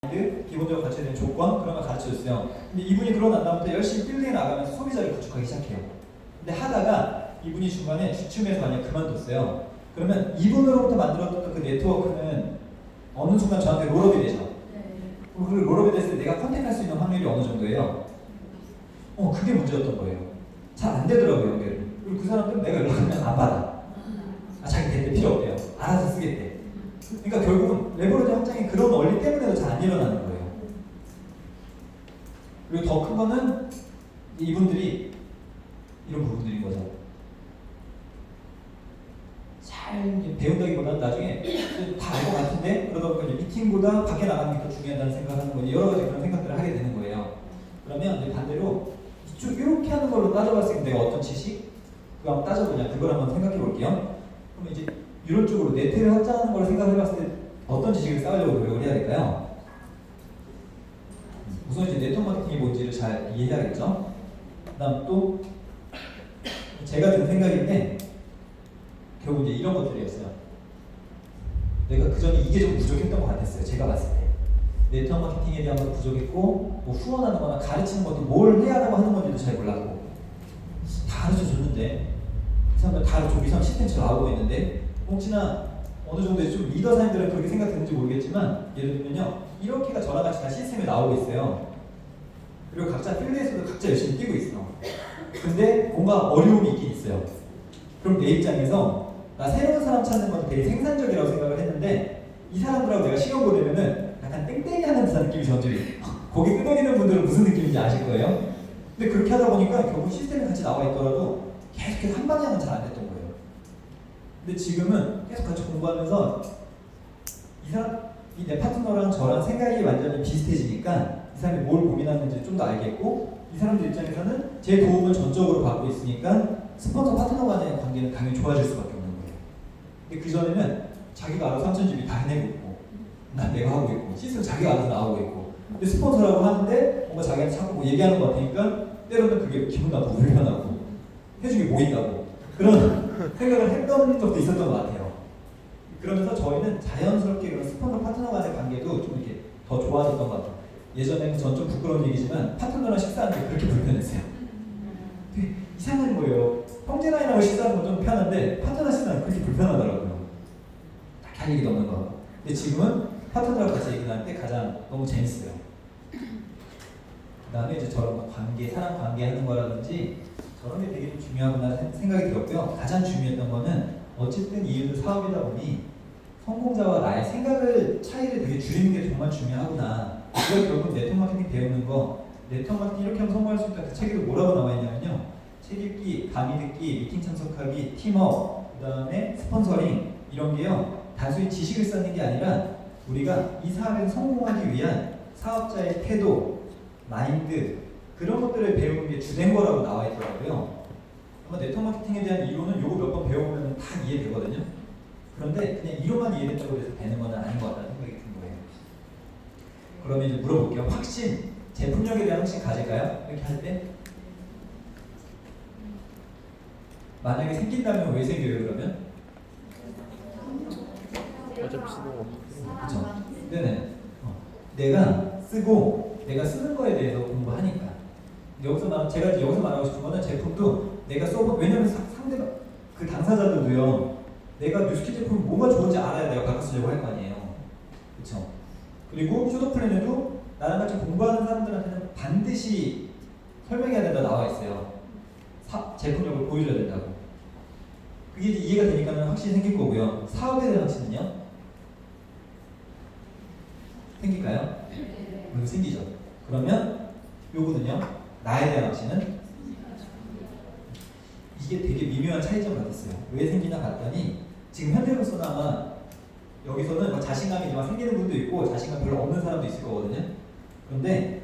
기본적으로 갖춰야 되는 조건 그런 걸 가르쳐줬어요. 근데 이분이 그러고 난 다음부터 열심히 빌딩에 나가면서 소비자를 구축하기 시작해요. 근데 하다가 이분이 중간에 주춤해서 만약 그만뒀어요. 그러면 이분으로부터 만들었던 그 네트워크는 어느 순간 저한테 롤업이 되죠. 그 롤업이 됐을 때 내가 컨택할 수 있는 확률이 어느 정도예요? 그게 문제였던 거예요. 잘 안 되더라고요, 연결이. 그리고 그 사람들은 내가 연락하면 안 받아. 자기 대때 필요 없대요. 알아서 쓰겠대. 그러니까 결국은 레버리지 확장이 그런 원리 때문에도 잘 안 일어나는 거예요. 그리고 더 큰 거는 이분들이 이런 부분들인 거죠. 잘 배운다기보다는 나중에 다 알 것 같은데 그러다 보니까 미팅보다 밖에 나가는 게 더 중요하다는 생각하는 거지 여러 가지 그런 생각들을 하게 되는 거예요. 그러면 이제 반대로 이쪽 이렇게 하는 걸로 따져봤을 때 내가 어떤 지식 그거 한번 따져보냐 그걸 한번 생각해 볼게요. 그럼 이제 이런 쪽으로 네트를 확장하는 걸 생각해봤을 때 어떤 지식을 쌓으려고 노력을 해야 될까요? 우선 이제 네트워크 마케팅이 뭔지를 잘 이해해야겠죠. 그다음 또 제가 든 생각인데 결국 이제 이런 것들이었어요. 내가 그 전에 이게 좀 부족했던 것 같았어요. 제가 봤을 때 네트워크 마케팅에 대한 것도 부족했고 뭐 후원하는 거나 가르치는 것도 뭘 해야 하고 하는 건지도 잘 몰랐고 다 가르쳐줬는데 이 사람들 다 이 사람 시스템처럼 나오고 있는데 혹시나 어느 정도 좀 리더 사람들은 그렇게 생각했는지 모르겠지만 예를 들면요 이렇게가 저랑 같이 다 시스템에 나오고 있어요. 그리고 각자 필드에서도 각자 열심히 뛰고 있어. 근데 뭔가 어려움이 있긴 있어요. 그럼 내 입장에서 나 새로운 사람 찾는 건 되게 생산적이라고 생각을 했는데 이 사람들하고 내가 시험 보내면은 약간 땡땡이 하는 듯한 느낌이 저한테 거기 끄덕이는 분들은 무슨 느낌인지 아실 거예요. 근데 그렇게 하다 보니까 결국 시스템에 같이 나와 있더라도 계속해서 한 방향은 잘 안 됐던 거예요. 근데 지금은 계속 같이 공부하면서 이 내 파트너랑 저랑 생각이 완전히 비슷해지니까 이 사람이 뭘 고민하는지 좀 더 알겠고 이 사람들 입장에서는 제 도움을 전적으로 받고 있으니까 스폰서 파트너 간의 관계는 당연히 좋아질 수밖에 없는 거예요. 근데 그전에는 자기가 알아서 삼천집이 다 해내고 있고 난 내가 하고 있고 시스템 자기가 알아서 나오고 있고 근데 스폰서라고 하는데 뭔가 자기한테 자꾸 뭐 얘기하는 것 같으니까 때로는 그게 기분 나쁘고 불편하고 해준 게 뭐 있다고 그런 생각을 했던 적도 있었던 것 같아요. 그러면서 저희는 자연스럽게 그런 스폰서 파트너 간의 관계도 좀 이렇게 더 좋아졌던 것 같아요. 예전에는 전 좀 부끄러운 얘기지만 파트너랑 식사하는 게 그렇게 불편했어요. 되게 이상한 거예요. 형제랑이랑 식사하는 건 좀 편한데 파트너 식사는 그렇게 불편하더라고요. 딱 할 얘기도 없는 거. 근데 지금은 파트너랑 같이 얘기할 때 가장 너무 재밌어요. 그 다음에 이제 저런 관계, 사람 관계 하는 거라든지 저런 게 되게 좀 중요하구나 생각이 들었고요. 가장 중요했던 거는 어쨌든 이유도 사업이다 보니 성공자와 나의 차이를 되게 줄이는 게 정말 중요하구나. 이걸 결국 네트워크 마케팅 배우는 거, 네트워크 마케팅 이렇게 하면 성공할 수 있다. 그 책에도 뭐라고 나와 있냐면요. 책 읽기, 강의 듣기, 미팅 참석하기, 팀업, 그 다음에 스폰서링 이런 게요. 단순히 지식을 쌓는 게 아니라 우리가 이 사업에서 성공하기 위한 사업자의 태도, 마인드 그런 것들을 배우는 게 주된 거라고 나와 있더라고요. 아마 네트워크 마케팅에 대한 이론은 요거 몇 번 배워보면 다 이해되거든요. 그런데 그냥 이론만 이해됐다고 해서 되는 건 아닌 것 같다는 생각이 든 거예요. 그러면 이제 물어볼게요. 확신, 제품력에 대한 확신 가질까요? 이렇게 할 때? 만약에 생긴다면 왜 생겨요 그러면? 어차피 쓰는 거 그렇죠. 네네. 내가 쓰고 내가 쓰는 거에 대해서 공부하니까. 제가 여기서 말하고 싶은 거는 제품도 내가 써보 왜냐면 상대방 그 당사자들도요. 내가 뉴스키 제품 뭐가 좋은지 알아야 내가 바꿔 쓰려고 할 거 아니에요. 그렇죠. 그리고 쇼더 플랜에도 나랑 같이 공부하는 사람들한테는 반드시 설명해야 된다 나와 있어요. 제품력을 보여줘야 된다고. 그게 이제 이해가 되니까는 확실히 생길 거고요. 사업에 대한 확신은요? 생길까요? 생기죠. 그러면 요거는요? 나에 대한 확신은? 이게 되게 미묘한 차이점 같았어요. 왜 생기나 봤더니 지금 현재로서는 아마 여기서는 자신감이 막 생기는 분도 있고 자신감 별로 없는 사람도 있을 거거든요. 그런데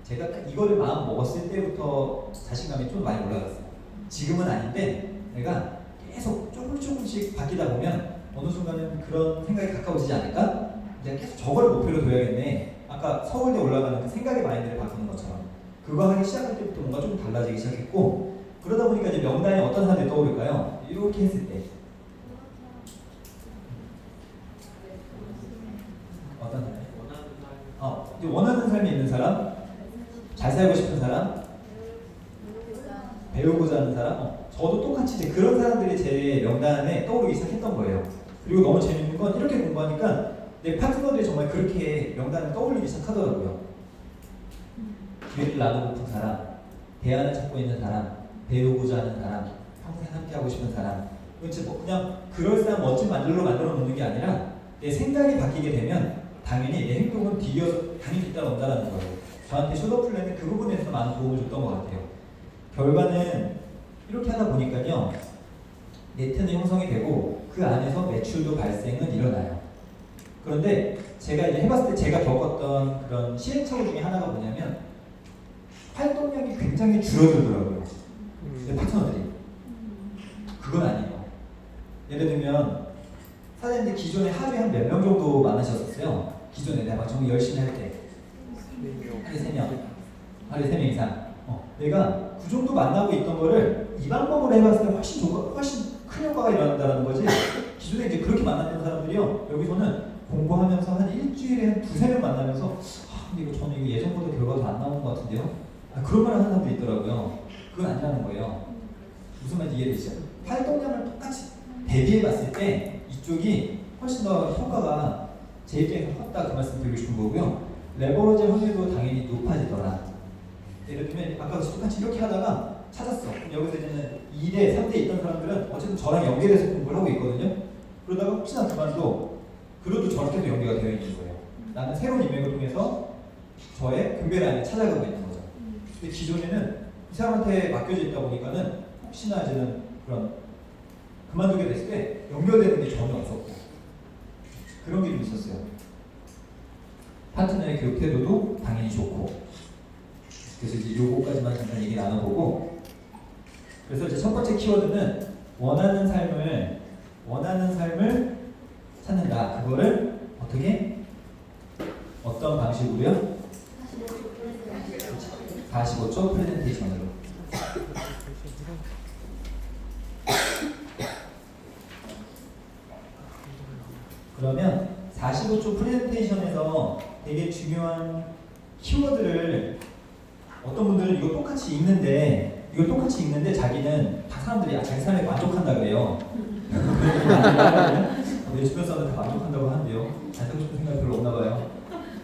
제가 이거를 마음 먹었을 때부터 자신감이 좀 많이 올라갔어요. 지금은 아닌데 내가 계속 조금씩 바뀌다 보면 어느 순간은 그런 생각이 가까워지지 않을까? 내가 계속 저걸 목표로 둬야겠네. 아까 서울대 올라가는 그 생각의 마인드를 바꾸는 것처럼 그거 하기 시작할 때부터 뭔가 좀 달라지기 시작했고 그러다 보니까 이제 명단에 어떤 사람들이 떠오를까요? 이렇게 했을 때 어떤 사람이? 이제 원하는 삶이 있는 사람, 잘 살고 싶은 사람, 배우고자 하는 사람, 저도 똑같이 이제 그런 사람들이 제 명단에 떠오르기 시작했던 거예요. 그리고 너무 재밌는 건 이렇게 공부하니까 내 파트너들이 정말 그렇게 명단을 떠올리기 시작하더라고요. 기회를 나누고픈 사람, 대안을 찾고 있는 사람, 배우고자 하는 사람, 평생 함께하고 싶은 사람. 그렇지 뭐 그냥 그럴싸한 멋진 만들로 만들어 놓는 게 아니라 내 생각이 바뀌게 되면 당연히 내 행동은 당연히 뒤따라온다는 거예요. 저한테 섀도우 플랜은 그 부분에서 많은 도움을 줬던 것 같아요. 결과는 이렇게 하다 보니까요, 네트는 형성이 되고 그 안에서 매출도 발생은 일어나요. 그런데 제가 이제 해봤을 때 제가 겪었던 그런 시행착오 중에 하나가 뭐냐면 활동량이 굉장히 줄어들더라고요. 내 파트너들이. 그건 아니에요. 예를 들면 사장님들 기존에 하루에 한 몇 명 정도 만나셨었어요? 기존에 내가 정말 열심히 할 때 하루에 3명, 하루에 3명 이상. 내가 그 정도 만나고 있던 거를 이 방법으로 해봤을 때 훨씬 큰 효과가 일어난다는 거지. 기존에 이제 그렇게 만났던 사람들이요, 여기서는 공부하면서 한 일주일에 한 2-3명 만나면서 근데 이거 저는 이거 예전보다 결과가 안 나온 것 같은데요? 그런 말을 하는 사람도 있더라고요. 그건 아니라는 거예요. 무슨 말인지 이해되시죠? 활동량을 똑같이 대비해봤을 때 이쪽이 훨씬 더 효과가 제 입장에서 컸다, 그 말씀 드리고 싶은 거고요. 레버러지 확률도 당연히 높아지더라. 예를 들면 아까 똑같이 이렇게 하다가 찾았어. 그럼 여기서 이제는 2대, 3대 있던 사람들은 어쨌든 저랑 연계돼서 공부를 하고 있거든요. 그러다가 혹시나 그만도 그래도 저렇게도 연계가 되어 있는 거예요. 나는 새로운 인맥을 통해서 저의 금배 라인을 찾아가고 있는 거죠. 근데 기존에는 이 사람한테 맡겨져 있다 보니까는 혹시나 이제는 그런 그만두게 됐을 때 연결되는 게 전혀 없었고 그런 게 좀 있었어요. 파트너의 교육 태도도 당연히 좋고. 그래서 이제 요거까지만 잠깐 얘기 나눠보고, 그래서 이제 첫 번째 키워드는 원하는 삶을 찾는다. 그거를 어떻게? 어떤 방식으로요? 45초 프레젠테이션으로. 그러면 45초 프레젠테이션에서 되게 중요한 키워드를 어떤 분들은 이거 똑같이 읽는데 자기는 다 사람들이 자기 삶에 만족한다 그래요. 내 주변 사람들 다 만족한다고 하는데요. 잘 살고 싶은 생각이 별로 없나 봐요.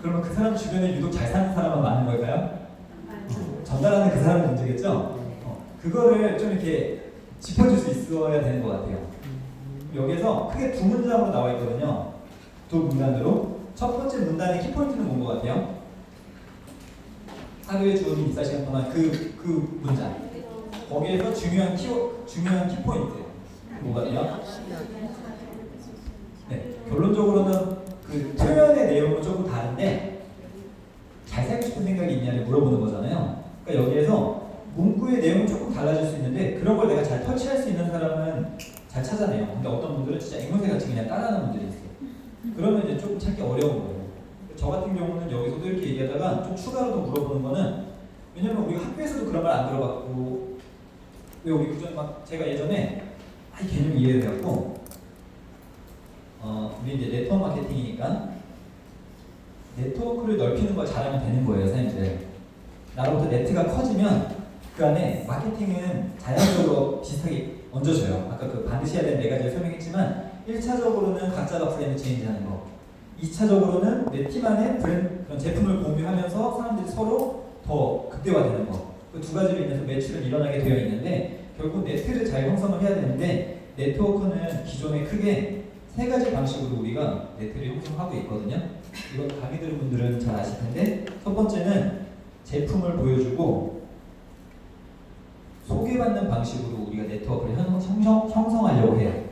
그러면 그 사람 주변에 유독 잘 사는 사람은 많은 걸까요? 전달하는 그 사람의 문제겠죠? 그거를 좀 이렇게 짚어줄 수 있어야 되는 것 같아요. 여기에서 크게 두 문장으로 나와 있거든요. 두 문단으로. 첫 번째 문단의 키포인트는 뭔 것 같아요? 하루에 주어진 24시간 동안 그 문장. 거기에서 중요한 키포인트. 뭐가 돼요? 네, 결론적으로는 그 표현의 내용은 조금 다른데 잘 살고 싶은 생각이 있냐를 물어보는 거잖아요. 그러니까 여기에서 문구의 내용은 조금 달라질 수 있는데 그런 걸 내가 잘 터치할 수 있는 사람은 잘 찾아내요. 근데 어떤 분들은 진짜 앵무새 같이 그냥 따라하는 분들이 있어요. 그러면 이제 좀 찾기 어려운 거예요. 저 같은 경우는 여기서도 이렇게 얘기하다가 좀 추가로 더 물어보는 거는, 왜냐면 우리가 학교에서도 그런 말 안 들어봤고, 왜 우리 그전 막 제가 예전에 이 개념이 이해돼갖고 우리 이제 네트워크 마케팅이니까 네트워크를 넓히는 걸 잘하면 되는 거예요, 사람들. 나로부터 네트가 커지면 그 안에 마케팅은 자연적으로 비슷하게 얹어져요. 아까 그 반드시 해야 되는 4가지를 설명했지만 1차적으로는 각자가 브랜드 체인지하는 거, 2차적으로는 내 팀 안에 그런 제품을 공유하면서 사람들이 서로 더 극대화되는 거. 그 두 가지로 인해서 매출은 일어나게 되어 있는데 결국 네트를 잘 형성을 해야 되는데 네트워크는 기존에 크게 3가지 방식으로 우리가 네트를 형성하고 있거든요. 이건 강의 들은 분들은 잘 아실 텐데, 첫 번째는 제품을 보여주고 소개받는 방식으로 우리가 네트워크를 형성하려고 해요.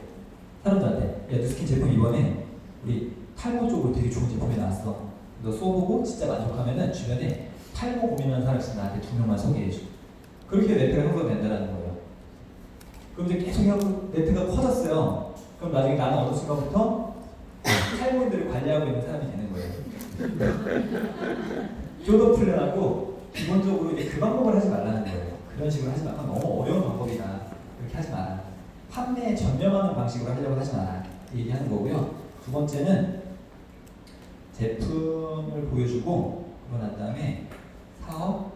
사람들한테 야, 누스킨 제품 이번에 우리 탈모 쪽으로 되게 좋은 제품이 나왔어. 너 써보고 진짜 만족하면은 주변에 탈모 고민하는 사람 있으면 나한테 2명만 소개해줘. 그렇게 네트가 형성된다는 거예요. 그럼 이제 계속 네트가 커졌어요. 그럼 나중에 나는 어느 순간부터 탈모인들을 관리하고 있는 사람이 되는 거예요. 섀도우 플랜하고 기본적으로 이제 그 방법을 하지 말라는 거예요. 그런 식으로 하지 말고 너무 어려운 방법이다. 그렇게 하지 마라. 판매에 전념하는 방식으로 하려고 하지 마라. 얘기하는 거고요. 두 번째는 제품을 보여주고 그러고 난 다음에 사업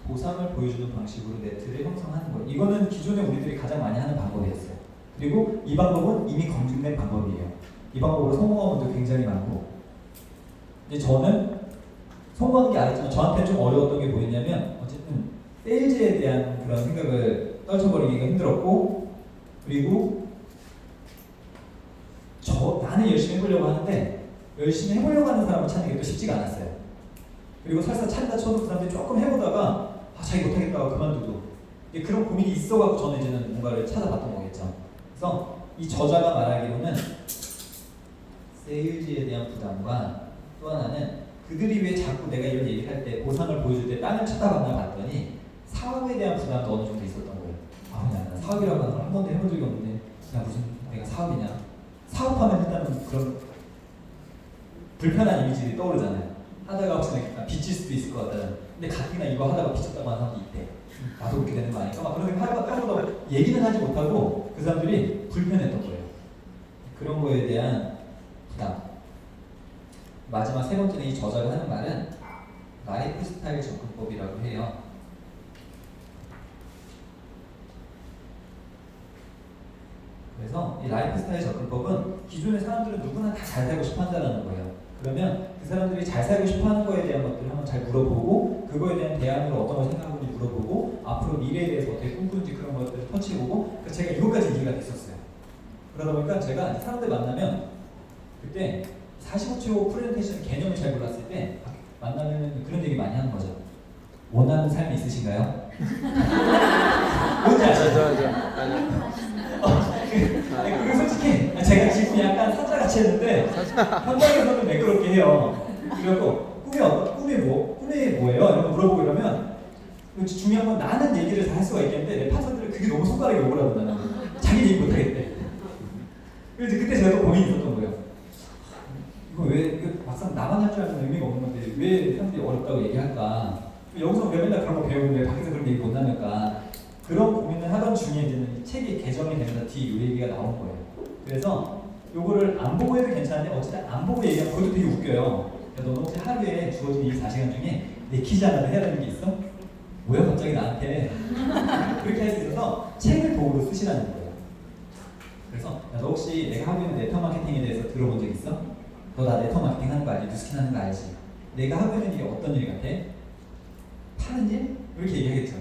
보상을 보여주는 방식으로 네트를 형성하는 거예요. 이거는 기존에 우리들이 가장 많이 하는 방법이었어요. 그리고 이 방법은 이미 검증된 방법이에요. 이 방법으로 성공한 분도 굉장히 많고, 근데 저는 성공하는 게 아니지만 저한테 좀 어려웠던 게 뭐였냐면, 어쨌든 세일즈에 대한 그런 생각을 떨쳐버리기가 힘들었고, 그리고 나는 열심히 해보려고 하는데 열심히 해보려고 하는 사람을 찾는 게 또 쉽지가 않았어요. 그리고 설사 찾다 쳐도 그 사람들이 조금 해보다가 자기 못하겠다고 그만두고, 그런 고민이 있어갖고 저는 이제는 뭔가를 찾아봤던 거겠죠. 그래서 이 저자가 말하기로는 세일즈에 대한 부담과 또 하나는 그들이 왜 자꾸 내가 이런 얘기를 할 때 보상을 보여줄 때 딴을 쳐다봤나 봤더니 사업에 대한 부담도 어느 정도 있었던 거예요. 나 사업이라고 하는 걸 한 번도 해본 적이 없는데 무슨 내가 사업이냐. 사업하면 일단은 그런 불편한 이미지들이 떠오르잖아요. 하다가 혹시 빚질 수도 있을 것 같다. 근데 가뜩이나 이거 하다가 빚졌다고 하는 사람도 있대. 나도 그렇게 되는 거 아닐까? 막 그런 생각 하고도 얘기는 하지 못하고 그 사람들이 불편했던 거예요. 그런 거에 대한 부담. 마지막 세 번째는 이 저자가 하는 말은 라이프 스타일 접근법이라고 해요. 그래서 이 라이프 스타일 접근법은 기존의 사람들은 누구나 다 잘 살고 싶어 한다는 거예요. 그러면 그 사람들이 잘 살고 싶어 하는 거에 대한 것들을 한번 잘 물어보고, 그거에 대한 대안으로 어떤 걸 생각하는지 물어보고, 앞으로 미래에 대해서 어떻게 꿈꾸는지 그런 것들을 터치해보고, 제가 이것까지 이해가 됐었어요. 그러다 보니까 제가 사람들 만나면 그때 45초 프레젠테이션 개념을 잘 몰랐을 때 만나면 그런 얘기 많이 하는 거죠. 원하는 삶이 있으신가요? 뭔지 아시죠? 그리고 솔직히 제가 지금 약간 사자같이 했는데 현장에서는 매끄럽게 해요. 그리고 꿈이 뭐예요? 이런 거 물어보고 이러면 중요한 건 나는 얘기를 다 할 수가 있겠는데 내 파트너들은 그게 너무 손가락이 오그라든다는 거예요. 자기 얘기 못하겠대. 그래서 그때 제가 또 고민이 있었던 거예요. 이거 왜 막상 나만 할 줄 알면 의미가 없는 건데 왜 사람들이 어렵다고 얘기할까? 여기서 왜 맨날 그런 거 배우는데 밖에서 그런 얘기 못 나눌까? 그런 고민을 하던 중에 이제는 책이 개정이 되면서 뒤에 이 얘기가 나온 거예요. 그래서 요거를 안 보고 해도 괜찮은데 어쨌든 안 보고 얘기하면 그것도 되게 웃겨요. 너는 혹시 하루에 주어진 24시간 중에 내키지 않아도 해야 되는 게 있어? 뭐야 갑자기 나한테 그렇게 할 수 있어서 책을 도구로 쓰시라는 거예요. 그래서 너 혹시 내가 하고 있는 네트워크 마케팅에 대해서 들어본 적 있어? 너 나 네트워크 마케팅 하는 거 알지? 뉴스킨 하는 거 알지? 내가 하고 있는 일이 어떤 일 같아? 파는 일? 이렇게 얘기하겠죠.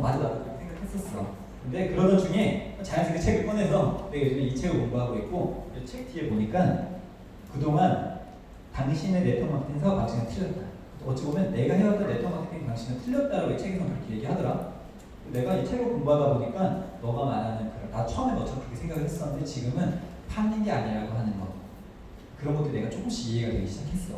맞아 나도 그렇게 생각했었어. 근데 그러던 중에 자연스럽게 책을 꺼내서 내가 요즘에 이 책을 공부하고 있고, 이 책 뒤에 보니까 그동안 당신의 네트워크 마케팅 사업 방식은 틀렸다. 어찌 보면 내가 해왔던 네트워크 마케팅 방식은 틀렸다라고 이 책에서 그렇게 얘기하더라. 내가 이 책을 공부하다 보니까 너가 말하는 나 처음에 너처럼 그렇게 생각을 했었는데 지금은 파는 게 아니라고 하는 것, 그런 것들 내가 조금씩 이해가 되기 시작했어.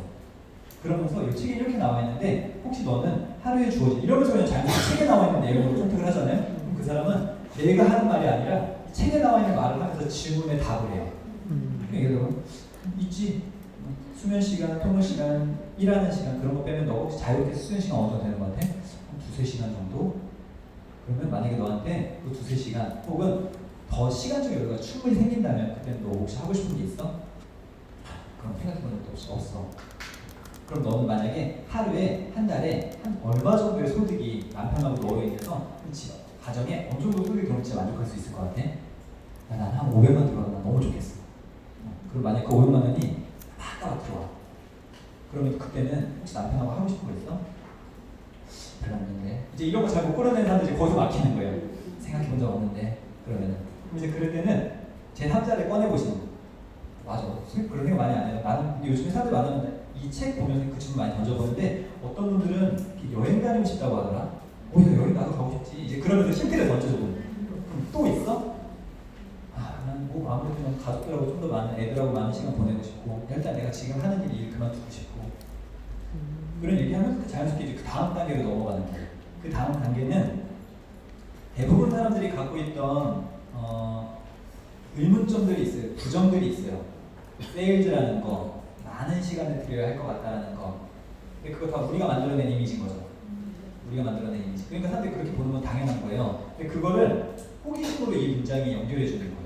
그러면서 이 책에 이렇게 나와 있는데 혹시 너는 하루에 주어진 이러면서 그냥 자연스럽게 책에 나와 있는 내용으로 선택을 하잖아요. 그럼 그 사람은 내가 하는 말이 아니라 책에 나와 있는 말을 하면서 질문에 답을 해요. 예를 들어 있지 수면 시간, 통근 시간, 일하는 시간 그런 거 빼면 너 혹시 자유롭게 수면 시간 어느 정도 되는 것 같아? 한 2-3시간 정도? 그러면 만약에 너한테 그 2-3시간 혹은 더 시간적 여유가 충분히 생긴다면 그때는 너 혹시 하고 싶은 게 있어? 그럼 생각해본 적도 없어. 그럼 너는 만약에 하루에 한 달에 한 얼마 정도의 소득이 남편하고 너에 인해서 가정에 어느 정도 소득이 들어오면 진짜 만족할 수 있을 것 같아? 난 한 500만 들어가면 너무 좋겠어. 그럼 만약 그 500만 원이 막 들어와. 그러면 그때는 혹시 남편하고 하고 싶은 거 있어? 별로 없는데. 이제 이런 거 잘 못 끌어내는 사람들이 거기서 막히는 거예요. 생각해 본 적 없는데. 그러면은. 그럼 이제 그럴 때는 제 제3자를 꺼내보시는 거예요. 맞아. 그런 생각 많이 안 해요. 나는 요즘에 사람들 만나면 이 책 보면서 그 질문 많이 던져보는데 어떤 분들은 여행 다니고 싶다고 하더라. 야, 여행 나도 가고 싶지. 이제 그러면서 힌트를 던져줘. 그럼 또 있어? 난 뭐 아무래도 가족들하고 좀 더 많은 애들하고 많은 시간 보내고 싶고 일단 내가 지금 하는 일 그만두고 싶고 그런 얘기하면서 자연스럽게 이제 그 다음 단계로 넘어가는 거예요. 그 다음 단계는 대부분 사람들이 갖고 있던 의문점들이 있어요. 부정들이 있어요. 세일즈라는 거, 많은 시간을 들여야 할 것 같다는 거. 근데 그거 다 우리가 만들어낸 이미지인 거죠. 우리가 만들어낸 이미지. 그러니까 사람들이 그렇게 보는 건 당연한 거예요. 근데 그거를 호기심으로 이 문장이 연결해 주는 거예요.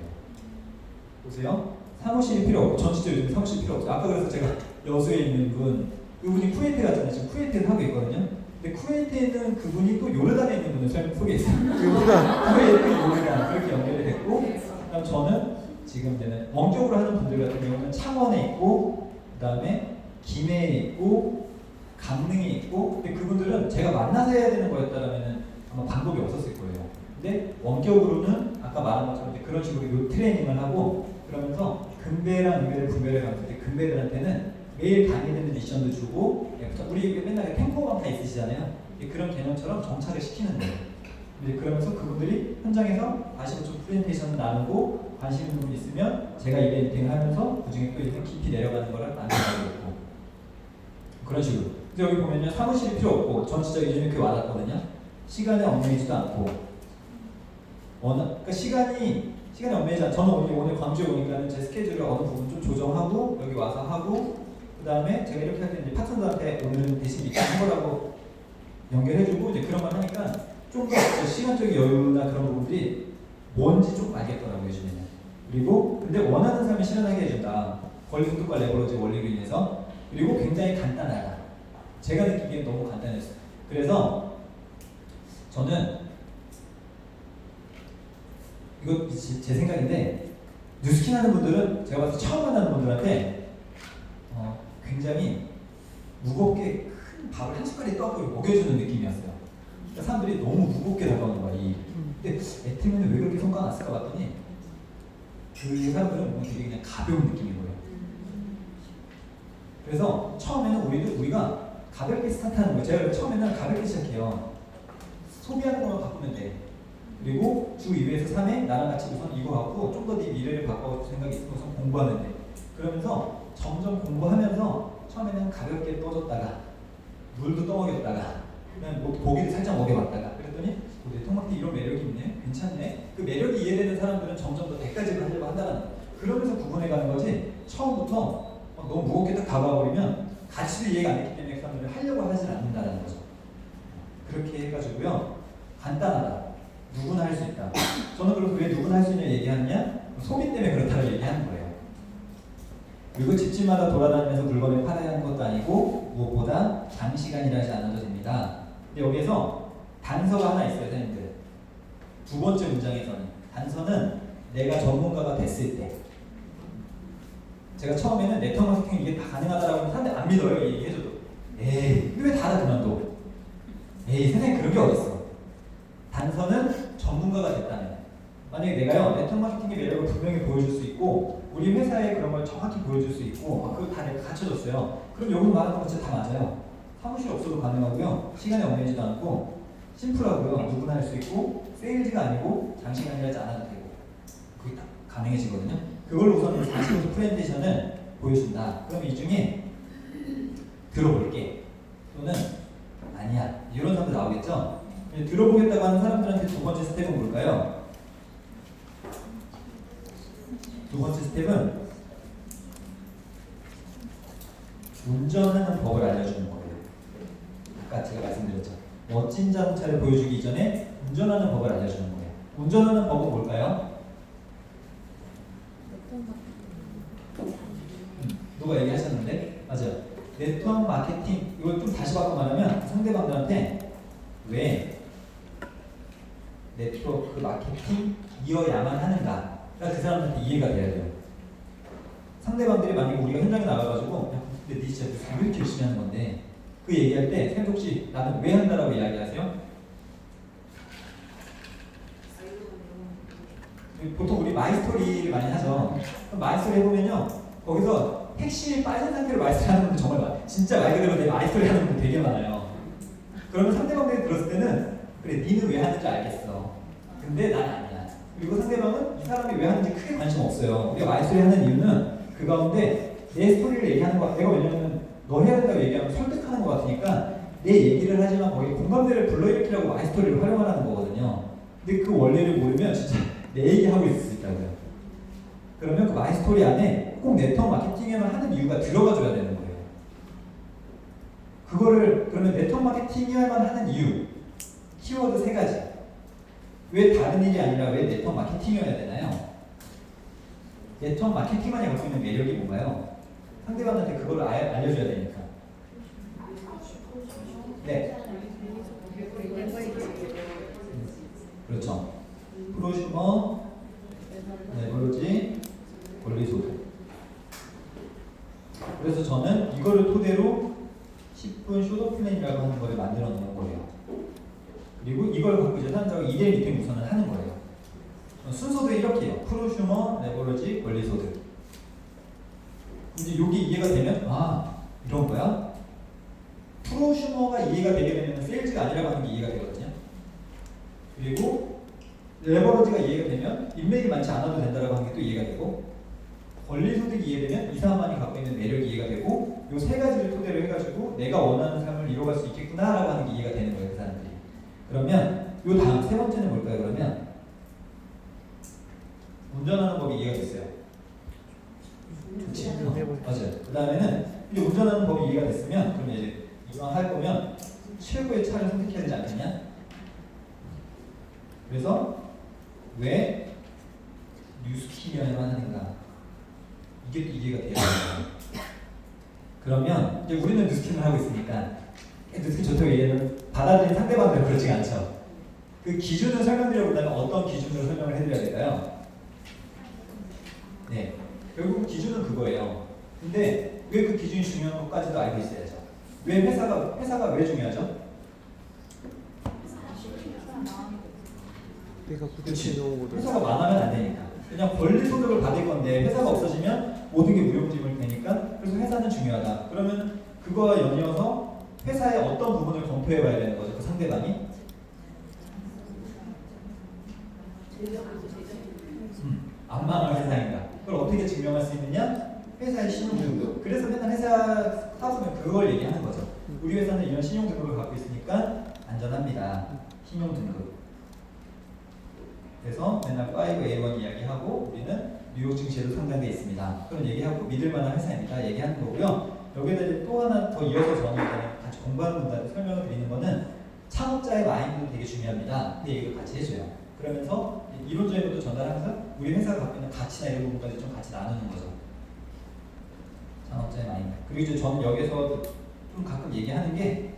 보세요. 사무실이 필요 없고, 전 진짜 요즘 사무실 필요 없어요. 아까 그래서 제가 여수에 있는 분, 그분이 쿠웨이트 갔잖아요. 지금 쿠웨이트를 하고 있거든요. 근데 쿠웨이트에 있는 그분이 또 요르단에 있는 분을 소개했어요. 쿠웨이트, 요르단 그렇게 연결이 됐고, 그다음 저는 지금 이제는 원격으로 하는 분들 같은 경우는 창원에 있고, 그다음에 김해에 있고, 강릉에 있고, 근데 그분들은 제가 만나서 해야 되는 거였다라면은 아마 방법이 없었을 거예요. 근데 원격으로는 아까 말한 것처럼 이제 그런 식으로 요 트레이닝을 하고, 그러면서 금배랑 은배를 분배를 하면서 금배들한테는 매일 다니는 미션도 주고, 우리 맨날 템포 강사 있으시잖아요. 그런 개념처럼 정착을 시키는 거예요. 이제 그러면서 그분들이 현장에서 다시 좀 프레젠테이션을 나누고 관심 있는 분 있으면 제가 이벤팅을 하면서 그중에 또 이제 깊이 내려가는 거를 만들어가고 있고, 그런 식으로. 근데 여기 보면요, 사무실이 필요 없고, 전 진짜 요즘에 그게 와닿거든요. 시간에 얽매이지도 않고, 그러니까 시간이 얽매이지 않고, 저는 오늘 광주에 오니까는 제 스케줄을 어느 부분 좀 조정하고 여기 와서 하고, 그 다음에 제가 이렇게 할 때 이제 파트너들한테 오늘은 대신 이렇게 한 거라고 연결해주고 이제 그런 걸 하니까 좀 더 시간적인 여유나 그런 부분들이 뭔지 좀 알겠더라고요, 요즘에는. 그리고 근데 원하는 삶을 실현하게 해준다. 권리소득과 레버리지 원리로 인해서. 그리고 굉장히 간단하다. 제가 느끼기엔 너무 간단했어요. 그래서 저는 이거 제 생각인데, 뉴스킨 하는 분들은 제가 봤을 때 처음 만나는 분들한테 굉장히 무겁게 큰 밥을 한 숟가락에 떠서 먹여주는 느낌이었어요. 그러니까 사람들이 너무 무겁게 다가오는 거야. 근데 애트맨은 왜 그렇게 성과가 났을까 봤더니 그 사람들은 뭔가 되게 그냥 가벼운 느낌인 거예요. 그래서 처음에는 우리가 가볍게 스타트하는 거예요. 제가 처음에는 가볍게 시작해요. 소비하는 것만 바꾸면 돼. 그리고 주 2회에서 3회 나랑 같이 우선 이거 갖고 좀 더 네 미래를 바꿔줄 생각이 있으면 우선 공부하면 돼. 그러면서 점점 공부하면서 처음에는 가볍게 떠줬다가 물도 떠먹였다가 그냥 뭐 고기를 살짝 먹여봤다가 그랬더니 내 토마토 이런 매력이 있네, 괜찮네. 그 매력이 이해되는 사람들은 점점 더 100가지를 하려고 한다는 거예요. 그러면서 구분해가는 거지, 처음부터 너무 무겁게 딱 다가와버리면 가치도 이해가 안 됐기 때문에 그 사람들을 하려고 하진 않는다는 거죠. 그렇게 해가지고요, 간단하다. 누구나 할 수 있다. 저는 그래서 왜 누구나 할 수 있냐 얘기하느냐, 소비 때문에 그렇다고 얘기하는 거예요. 그리고 집집마다 돌아다니면서 물건을 팔아야 하는 것도 아니고 무엇보다 장시간 일하지 않아도 됩니다. 근데 여기에서 단서가 하나 있어요, 선생님들. 두 번째 문장에서는 단서는 내가 전문가가 됐을 때. 제가 처음에는 네트워크 마케팅 이게 다 가능하다라고 사람들이 안 믿어요. 얘기해줘도. 에이, 왜 다 그만둬? 에이, 세상에 그런 게 어딨어. 단서는 전문가가 됐다면. 만약에 내가요, 네트워크 마케팅의 매력을 분명히 보여줄 수 있고 우리 회사에 그런 걸 정확히 보여줄 수 있고 그거 다 내가 갖춰줬어요. 그럼 여기 말하는 거 진짜 다 맞아요. 사무실 없어도 가능하고요. 시간에 얽매이지도 않고 심플하고요. 누구나 할 수 있고 세일즈가 아니고 장시간 일하지 않아도 되고 그게 다 가능해지거든요. 그걸로 우선 40% 프레젠테이션을 보여준다. 그럼 이 중에 들어볼게 또는 아니야 이런 사람도 나오겠죠. 들어보겠다고 하는 사람들한테 두 번째 스텝은 뭘까요? 두 번째 스텝은 운전하는 법을 알려주는 거예요. 아까 제가 말씀드렸죠. 멋진 자동차를 보여주기 이전에 운전하는 법을 알려주는 거예요. 운전하는 법은 뭘까요? 누가 얘기하셨는데? 맞아요. 네트워크 마케팅, 이걸 좀 다시 바꿔 말하면 상대방들한테 왜 네트워크 마케팅이어야만 하는가? 그 사람한테 이해가 돼야 돼요. 상대방들이 만약에 우리가 현장에 나가가지고 야, 근데 니 진짜 왜 이렇게 열심히 하는 건데 그 얘기할 때 쌤 혹시 나는 왜 한다라고 이야기하세요? 보통 우리 마이스토리를 많이 하죠. 마이스토리 해보면요 거기서 핵심이 빠진 상태로 마이스토리 하는 분들 정말 많아요. 진짜 말 그대로 내 마이스토리 하는 분들 되게 많아요. 그러면 상대방들이 들었을 때는 그래 니는 왜 하는지 알겠어. 근데 난 아니야. 그리고 상대방은 이 사람이 왜 하는지 크게 관심 없어요. 우리가 마이스토리 하는 이유는 그 가운데 내 스토리를 얘기하는 거, 내가 왜냐면 너 해야 된다고 얘기하면 설득하는 것 같으니까 내 얘기를 하지만 거기 공감대를 불러일으키려고 마이스토리를 활용하는 거거든요. 근데 그 원리를 모르면 진짜 내 얘기하고 있을 수 있다고요. 그러면 그 마이스토리 안에 꼭 네트워크 마케팅에만 하는 이유가 들어가줘야 되는 거예요. 그거를 그러면 네트워크 마케팅에만 하는 이유 키워드 3가지. 왜 다른 일이 아니라 왜 네트워크 마케팅이어야 되나요? 네트워크 마케팅만이 갖고 있는 매력이 뭔가요? 상대방한테 그걸 알려줘야 되니까. 토대로 10분 쇼도 플랜이라고 하는 거를 만들어 놓는 거예요. 그리고 이걸 갖고 이제 사람들하고 2대1 미팅 우선은 하는 거예요. 순서도 이렇게 해요. 프로슈머, 레버러지, 권리소득. 이제 여기 이해가 되면 이런 거야? 프로슈머가 이해가 되게 되면 세일즈가 아니라고 하는 게 이해가 되거든요. 그리고 레버러지가 이해가 되면 인맥이 많지 않아도 된다라고 하는 게 또 이해가 되고, 권리소득이 이해되면 이 사람만이 갖고 있는 매력이 이해가 되고, 이 세 가지를 토대로 해가지고 내가 원하는 삶을 이뤄갈 수 있겠구나라고 하는 게 이해가 되는 거예요, 그 사람들이. 그러면 이 다음 세 번째는 뭘까요? 그러면 운전하는 법이 이해가 됐어요. 그치? 맞아요. 그 다음에는 이제 운전하는 법이 이해가 됐으면 그러면 이제 이왕 할 거면 최고의 차를 선택해야 되지 않겠냐? 그래서 왜 뉴스키면만 하는가? 이게 또 이해가 돼야 돼요. 그러면 이제 우리는 뉴스킨을 하고 있으니까 뉴스킨 좋다고 얘기하면 받아들인 상대방들은 그렇지가 않죠. 그 기준을 설명드려보다는 어떤 기준으로 설명을 해드려야 될까요? 네, 결국 기준은 그거예요. 근데 왜 그 기준이 중요한 것까지도 알고 있어야죠. 왜 회사가 왜 중요하죠? 그렇지. 회사가 망하면 안 되니까. 그냥 권리 소득을 받을 건데 회사가 없어지면 모든 게 무용지물 되니까. 그래서 회사는 중요하다. 그러면 그거와 연이어서 회사의 어떤 부분을 검토해봐야 되는 거죠. 그 상대방이. 안 망할 회사인가. 그걸 어떻게 증명할 수 있느냐? 회사의 신용등급. 그래서 맨날 회사 사업은 그걸 얘기하는 거죠. 우리 회사는 이런 신용등급을 갖고 있으니까 안전합니다. 신용등급. 그래서 맨날 5A1 이야기하고 우리는 뉴욕 증시에도 상장되어 있습니다. 그런 얘기하고 믿을만한 회사입니다. 얘기하는 거고요. 여기에다 이제 또 하나 더 이어서 저는 같이 공부하는 분들한테 설명을 드리는 거는 창업자의 마인드도 되게 중요합니다. 그 얘기를 같이 해줘요. 그러면서 이론적인 것도 전달하면서 우리 회사가 갖고 있는 가치나 이런 부분까지 좀 같이 나누는 거죠. 창업자의 마인드. 그리고 이제 저는 여기서 좀 가끔 얘기하는 게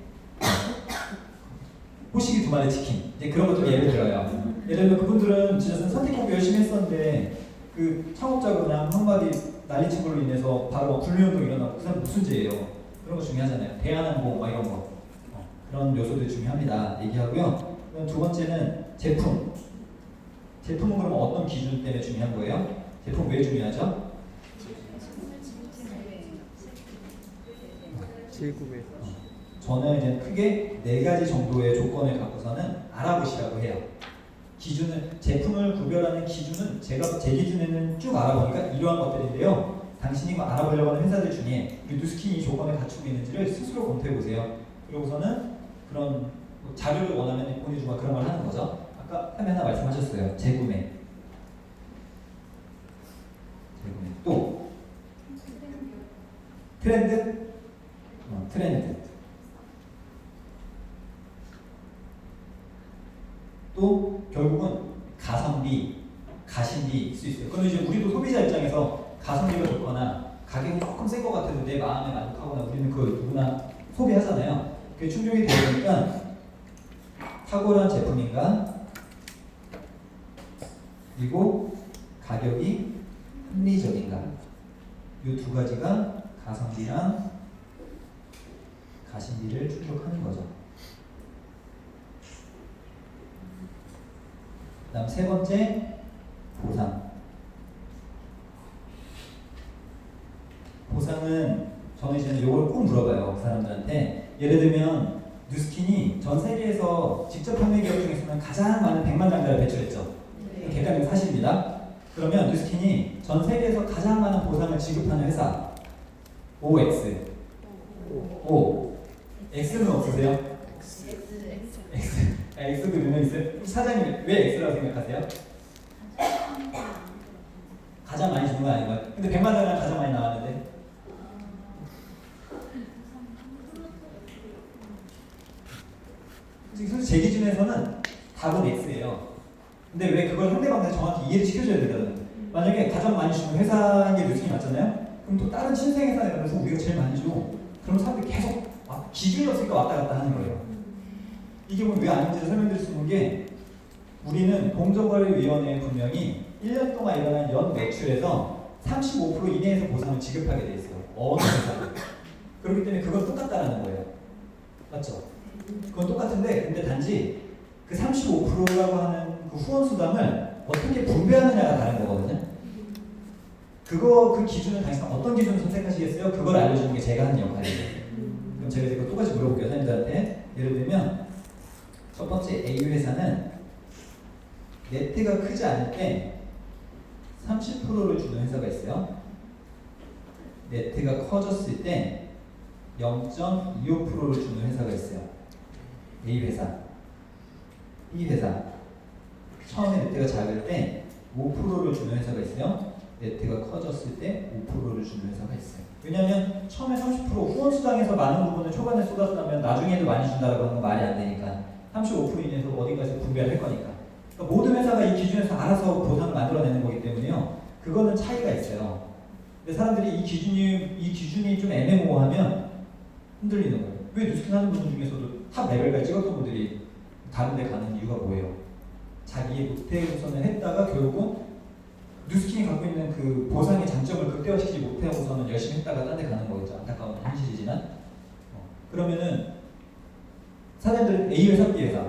호식이 두 마리 치킨. 이제 그런 것 좀 예를 들어요. 예를 들면 그분들은 진짜 선택 공부 열심히 했었는데 그 창업자가 그냥 한마디 난리친 걸로 인해서 바로 불매운동 일어나고 그 사람 무슨 죄예요? 그런 거 중요하잖아요. 대안항공 막 이런 거. 그런 요소들이 중요합니다. 얘기하고요. 그럼 두 번째는 제품. 제품은 그럼 어떤 기준 때문에 중요한 거예요? 제품 왜 중요하죠? 실구매. 저는 이제 크게 4가지 정도의 조건을 갖고서는 알아보시라고 해요. 기준을, 제품을 구별하는 기준은 제가 제 기준에는 쭉 알아보니까 이러한 것들인데요. 당신이 알아보려고 하는 회사들 중에 우리 뉴스킨이 조건을 갖추고 있는지를 스스로 검토해 보세요. 그러고서는 그런 자료를 원하면 보내주고 그런 걸 하는 거죠. 아까 하나 말씀하셨어요. 재구매. 또 트렌드. 트렌드. 또 결국은 가성비, 가심비일 수 있어요. 그건 이제 우리도 소비자 입장에서 가성비가 좋거나 가격이 조금 센 것 같아도 내 마음에 만족하거나 우리는 그 누구나 소비하잖아요. 그게 충족이 되니까 탁월한 제품인가, 그리고 가격이 합리적인가. 이 두 가지가 가성비랑 가심비를 충족하는 거죠. 그 다음 세 번째, 보상. 보상은 저는 이제 이걸 꼭 물어봐요. 그 사람들한테. 예를 들면 뉴스킨이 전 세계에서 직접 판매 기업 중에서는 가장 많은 100만 장자를 배출했죠. 네. 객관적 사실입니다. 그러면 뉴스킨이 전 세계에서 가장 많은 보상을 지급하는 회사 OX. O. X는 없으세요? X. X도 몇명 있어요? 사장님 왜 X라고 생각하세요? 가장 많이 주는 거 아닌가요? 근데 100만 장은 가장 많이 나왔는데 솔직히 제 기준에서는 답은 X예요. 근데 왜 그걸 상대방한테 정확히 이해를 시켜줘야 되거든요. 만약에 가장 많이 주는 회사인 게 뉴스킨이 맞잖아요? 그럼 또 다른 신생 회사에 가서 우리가 제일 많이 줘. 그럼 사람들이 계속 기준이 없으니까 왔다 갔다 하는 거예요. 이게 뭐 왜 아닌지를 설명드릴 수 있는 게 우리는 공정거래위원회에 분명히 1년 동안 일어난 연 매출에서 35% 이내에서 보상을 지급하게 돼 있어요. 어느 회사도. 그렇기 때문에 그건 똑같다라는 거예요. 맞죠? 그건 똑같은데 근데 단지 그 35%라고 하는 그 후원 수당을 어떻게 분배하느냐가 다른 거거든요. 그 기준을 당신은 어떤 기준을 선택하시겠어요? 그걸 알려주는 게 제가 하는 역할이에요. 그럼 제가 이거 똑같이 물어볼게요, 선생님들한테. 예를 들면 첫 번째 A 회사는 네트가 크지 않을 때 30%를 주는 회사가 있어요. 네트가 커졌을 때 0.25%를 주는 회사가 있어요. A 회사. B 회사. 처음에 네트가 작을 때 5%를 주는 회사가 있어요. 네트가 커졌을 때 5%를 주는 회사가 있어요. 왜냐하면 처음에 30% 후원 수당에서 많은 부분을 초반에 쏟아주면 나중에도 많이 준다라고 하는 건 말이 안 되니까 35% 이내에서 어디까지 분배를 할 거니까. 그러니까 모든 회사가 이 기준에서 알아서 보상을 만들어내는 거기 때문에요. 그거는 차이가 있어요. 근데 사람들이 이 기준이 좀 애매모호하면 흔들리는 거예요. 왜 뉴스킨 하는 분들 중에서도 탑 레벨까지 찍었던 분들이 다른 데 가는 이유가 뭐예요? 자기의 못해 우선을 했다가 결국은 뉴스킨이 갖고 있는 그 보상의 장점을 극대화시키지 못하고서는 열심히 했다가 딴 데 가는 거겠죠. 안타까운 현실이지만. 그러면은 사람들은 A 회사, B 회사?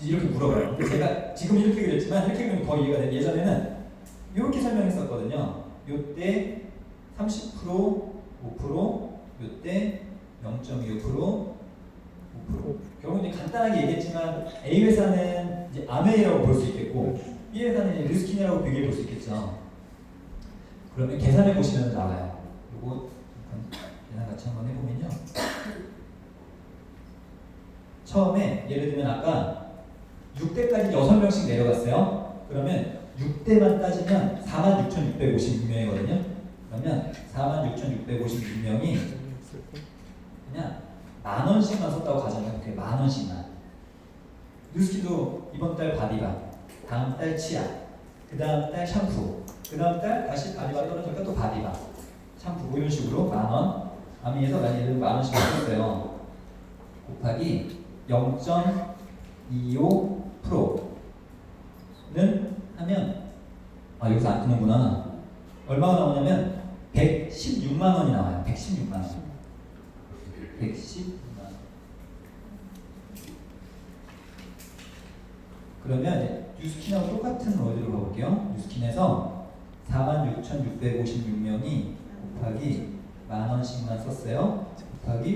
이렇게 물어봐요. 근데 제가 지금 이렇게 그랬지만 이렇게 그리면 더 이해가 돼요. 예전에는 이렇게 설명했었거든요. 요때 30%, 5%, 요때 0.25%, 5%. 결국 이제 간단하게 얘기했지만 A 회사는 이제 아메이라고 볼 수 있겠고 B 회사는 이제 뉴스킨이라고 비교해 볼 수 있겠죠. 그러면 계산해 보시면 나와요. 요거 계산 같이 한번 해보면요. 처음에 예를 들면 아까 6대까지 6명씩 내려갔어요. 그러면 6대만 따지면 46,656명이거든요. 그러면 46,656명이 그냥 10,000원씩만 썼다고 가정해볼게요. 10,000원씩만. 뉴스킨도 이번 달 바디바, 다음 달 치약, 그 다음 달 샴푸, 그 다음 달 다시 바디바 떨어지니까 또 바디바, 샴푸 이런 식으로 10,000원. 아미에서 만약에 10,000원씩 썼어요. 곱하기 0.25%는 하면 여기서 안 뜨는구나. 얼마가 나오냐면 116만 원이 나와요. 116만 원. 116만 원. 그러면 뉴스킨하고 똑같은 어디로 가볼게요. 뉴스킨에서 46,656명이 곱하기 10,000원씩만 썼어요. 곱하기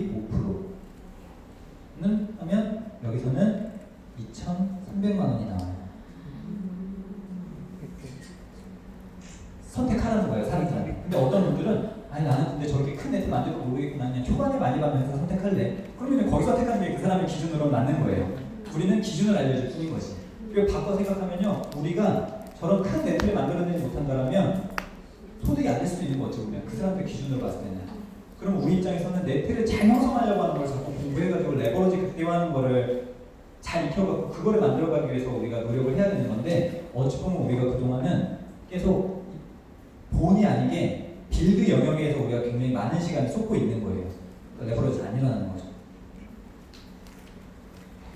5%는 하면 여기서는 2,300만 원이 나와요. 선택하라는 거예요, 사람들한테. 근데 어떤 분들은 아니 나는 근데 저렇게 큰 네트 만들고 모르겠구나. 그냥 초반에 많이 받으면서 선택할래. 그러면 거기 선택하는 게 그 사람의 기준으로 맞는 거예요. 우리는 기준을 알려줄 뿐인 거지. 그리고 바꿔 생각하면요. 우리가 저런 큰 네트를 만들어내지 못한다면 소득이 안 될 수도 있는 거 어찌 보면. 그 사람들 기준으로 봤을 때는. 그럼 우리 입장에서는 네트를 잘 형성하려고 하는 걸 자꾸 공부해가지고 레버러지 극대화하는 거를 잘 익혀갖고 그거를 만들어가기 위해서 우리가 노력을 해야 되는 건데 어찌 보면 우리가 그동안은 계속 본의 아니게 빌드 영역에서 우리가 굉장히 많은 시간을 쏟고 있는 거예요. 그러니까 레버러지가 안 일어나는 거죠.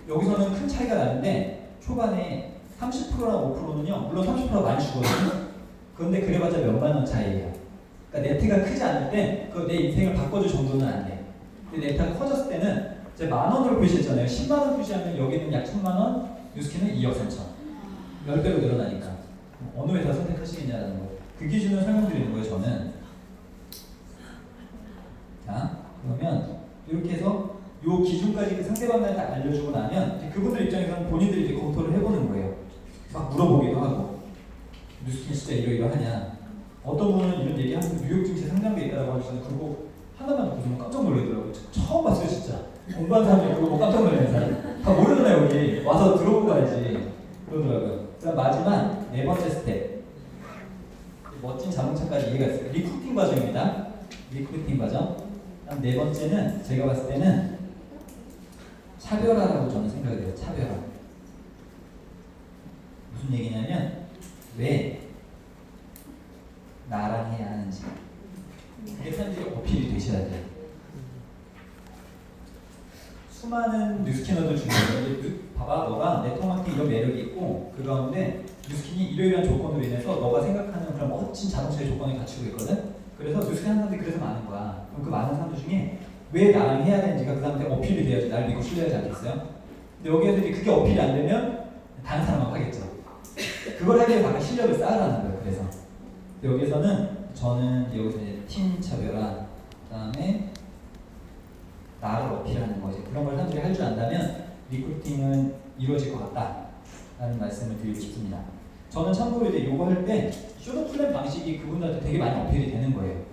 여기서는 큰 차이가 나는데 초반에 30%랑 5%는요. 물론 30%가 많이 주거든요. 그런데 그래봤자 몇만 원 차이예요. 그러니까 네트가 크지 않을 때 그 내 인생을 바꿔줄 정도는 안 돼. 근데 네트가 커졌을 때는 이제 10,000원으로 표시했잖아요. 10만 원 표시하면 여기는 약 1,000만 원, 뉴스킨은 2억 3천. 10배로 늘어나니까. 어느 회사 선택하시겠냐는 거. 그 기준을 설명드리는 거예요, 저는. 자, 그러면 이렇게 해서 요 기준까지 그 상대방한테 알려주고 나면 이제 그분들 입장에서는 본인들이 이제 검토를 해보는 거예요. 막 물어보기도 하고 뉴스킨 진짜 이러이러하냐. 어떤 분은 이런 얘기하면서 뉴욕 증시 상장돼 있다고 하시는 그거 하나만 보시면 깜짝 놀라더라고요. 처음 봤어요, 진짜. 공부한 사람이 그거 보고 깜짝 놀라는 사람. 다 모르잖아요, 여기. 와서 들어보고 가야지. 그러더라고요. 자, 마지막 4번째 스텝. 멋진 자동차까지 이해가 있어요. 리크루팅 과정입니다. 리크루팅 과정. 다음 4번째는 제가 봤을 때는 차별화라고 저는 생각이 돼요. 차별화. 무슨 얘기냐면 왜 나랑 해야 하는지. 그게 사람들이 어필이 되셔야 돼요. 수많은 뉴스캐너들 중에 봐봐, 너가 네트워크마케팅 이런 매력이 있고 그 가운데 뉴스킨이 이러이러한 조건으로 인해서 너가 생각하는 그런 멋진 자동차의 조건을 갖추고 있거든. 그래서 뉴스에 하는 사람들이 그래서 많은 거야. 그럼 그 많은 사람들 중에 왜 나랑 해야 되는지가 그 사람한테 어필이 돼야지 나를 믿고 신뢰하지 않겠어요? 근데 여기에서 이제 그게 어필이 안 되면 다른 사람하고 하겠죠. 그걸 하기 위해서 아까 실력을 쌓으라는 거예요. 그래서 여기서는 저는 여기서 이제 팀 차별화, 그다음에 나를 어필하는 거지. 그런 걸 사람들이 할 줄 안다면 리크루팅은 이루어질 것 같다라는 말씀을 드리고 싶습니다. 저는 참고로 이제 요거 할 때 쇼도 플랜 방식이 그분들한테 되게 많이 어필이 되는 거예요.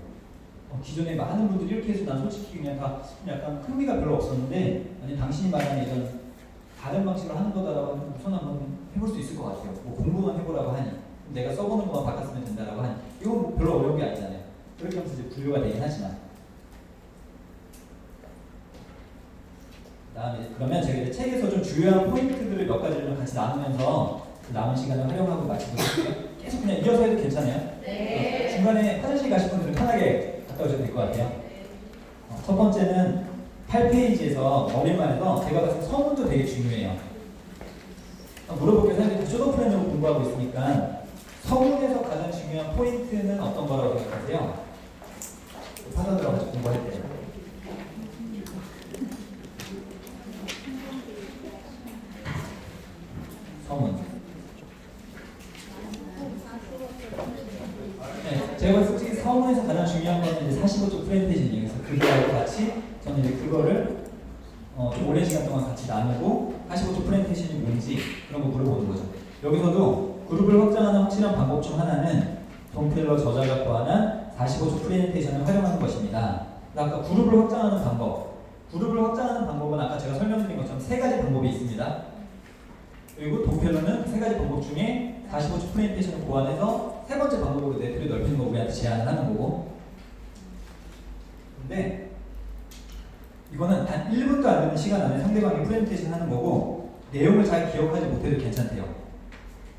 기존에 많은 분들이 이렇게 해서 난 솔직히 그냥 다 약간 흥미가 별로 없었는데 아니 당신이 말하는 이런 다른 방식으로 하는 거다라고 하면 우선 한번 해볼 수 있을 것 같아요. 뭐 공부만 해보라고 하니 내가 써보는 것만 바꿨으면 된다라고 하니 이건 뭐 별로 어려운 게 아니잖아요. 그렇게 하면서 이제 분류가 되긴 하지만 그다음에 그러면 제가 이제 책에서 좀 주요한 포인트들을 몇 가지를 좀 같이 나누면서 그 남은 시간을 활용하고 마치도록 할게요. 계속 그냥 이어서 해도 괜찮아요? 네. 중간에 화장실 가실 분들은 편하게 갔다 오셔도 될 것 같아요. 첫 번째는 8페이지에서 머릿말에서 제가 봤을 때 서문도 되게 중요해요. 물어볼게요. 사실 쇼도 플랜으로 공부하고 있으니까 서문에서 가장 중요한 포인트는 어떤 거라고 생각하세요? 사전 들어가서 공부할 때. 서문. 네, 제가 봤을 때 솔직히 서문에서 가장 중요한 거는 이제 45초 프레젠테이션이에요. 그래서 그거하고 같이 저는 이제 그거를 좀 오랜 시간 동안 같이 나누고 45초 프레젠테이션이 뭔지 그런 거 물어보는 거죠. 여기서도 그룹을 확장하는 확실한 방법 중 하나는 돈 텔러 저자가 고안한 45초 프레젠테이션을 활용하는 것입니다. 아까 그룹을 확장하는 방법. 그룹을 확장하는 방법은 아까 제가 설명드린 것처럼 세 가지 방법이 있습니다. 그리고 돈펠러는 세 가지 방법 중에 45초 프레젠테이션을 고안해서 세 번째 방법으로 네트를 넓히는 거 우리한테 제안을 하는 거고. 근데 이거는 단 1분도 안 되는 시간 안에 상대방이 프레젠테이션 하는 거고 내용을 잘 기억하지 못해도 괜찮대요.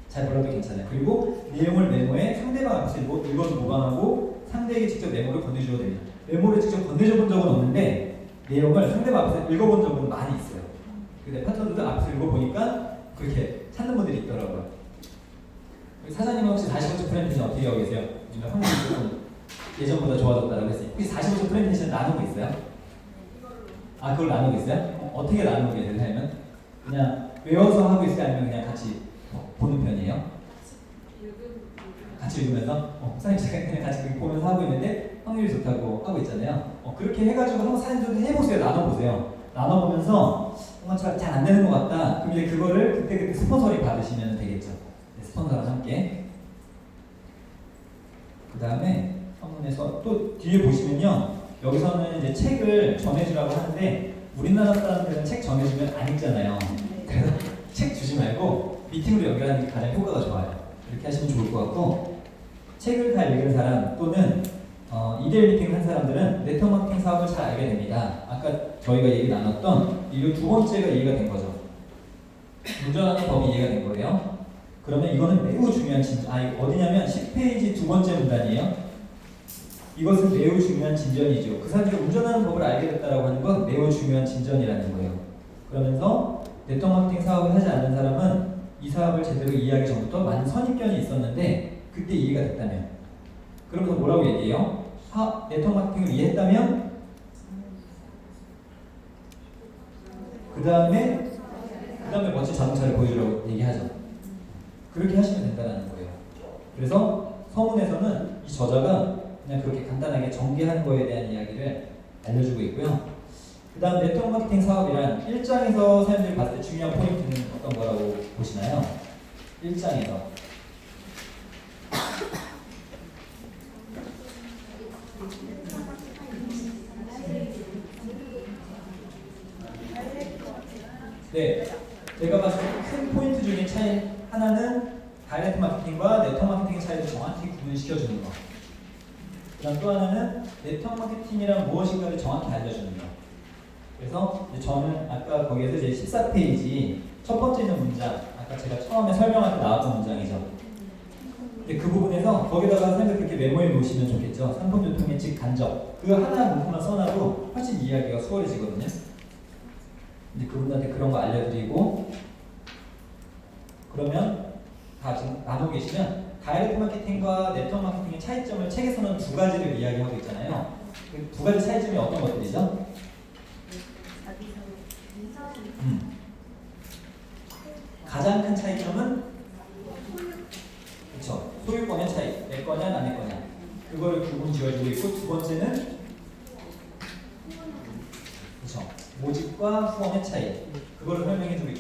잘 몰라도 괜찮아요. 그리고 내용을 메모에 상대방 앞에서 읽어서 모방하고 상대에게 직접 메모를 건네줘도 됩니다. 메모를 직접 건네줘 본 적은 없는데 내용을 상대방 앞에서 읽어본 적은 많이 있어요. 근데 파트너들도 앞에서 읽어보니까 그렇게 찾는 분들이 있더라고요. 사장님은 혹시 45초 프레젠테이션 어떻게 하고 계세요? 확률이 조금 예전보다 좋아졌다고 했어요. 혹시 45초 프레젠테이션 나누고 있어요? 아, 그걸 나누고 있어요? 어떻게 나누고 계세요, 사장님은? 그냥 외워서 하고 있어요? 아니면 그냥 같이 보는 편이에요? 같이 읽으면서? 사장님 제가 그냥 같이 보면서 하고 있는데 확률이 좋다고 하고 있잖아요. 그렇게 해가지고 한번 사장님도 해보세요. 나눠보세요. 나눠보면서 뭔가 잘 안 되는 것 같다. 그럼 이제 그거를 그때 스폰서링 받으시면 되겠죠. 네, 스폰서랑 함께. 그 다음에 서문에서 또 뒤에 보시면요. 여기서는 이제 책을 전해주라고 하는데 우리나라 사람들은 책 전해주면 안 읽잖아요. 그래서 책 주지 말고 미팅으로 연결하는 게 가장 효과가 좋아요. 이렇게 하시면 좋을 것 같고 책을 다 읽은 사람 또는 2대1 미팅 한 사람들은 네트워크 마케팅 사업을 잘 알게 됩니다. 아까 저희가 얘기 나눴던 이 두 번째가 이해가 된 거죠. 운전하는 법이 이해가 된 거예요. 그러면 이거는 매우 중요한 어디냐면 10페이지 두 번째 문단이에요. 이것은 매우 중요한 진전이죠. 그 사람들이 운전하는 법을 알게 됐다라고 하는 건 매우 중요한 진전이라는 거예요. 그러면서 네트워크 마케팅 사업을 하지 않는 사람은 이 사업을 제대로 이해하기 전부터 많은 선입견이 있었는데 그때 이해가 됐다면 그러면서 뭐라고 얘기해요? 네트워크 마케팅을 이해했다면 그 다음에 멋진 자동차를 보여주라고 얘기하죠. 그렇게 하시면 된다는 거예요. 그래서 서문에서는 이 저자가 그냥 그렇게 간단하게 전개하는 거에 대한 이야기를 알려주고 있고요. 그 다음 네트워크 마케팅 사업이란 1장에서 사람들이 봤을 때 중요한 포인트는 어떤 거라고 보시나요? 1장에서 네, 제가 봤을 때 큰 포인트 중에 차이 하나는 다이렉트 마케팅과 네트워크 마케팅의 차이를 정확히 구분시켜주는 거. 그다음 또 하나는 네트워크 마케팅이란 무엇인가를 정확히 알려주는 거. 그래서 저는 아까 거기에서 이제 14페이지 첫 번째 있는 문장, 아까 제가 처음에 설명할 때 나왔던 문장이죠. 근데 그 부분에서 거기다가 선생님들 그렇게 메모해 놓으시면 좋겠죠. 상품 유통의 즉 간접. 그 하나 문구만 써놔도 훨씬 이해하기가 수월해지거든요. 이제 그분들한테 그런 거 알려드리고 그러면 다 지금 나누고 계시면 다이렉트 마케팅과 네트워크 마케팅의 차이점을 책에서는 두 가지를 이야기하고 있잖아요. 그 두 가지 차이점이 어떤 것들이죠? 가장 큰 차이점은 그렇죠. 소유권의 차이, 내 거냐 남의 거냐 그걸 구분 지어주고 있고 두 번째는 그렇죠. 모집과 후원의 차이 그걸 설명해주고 있고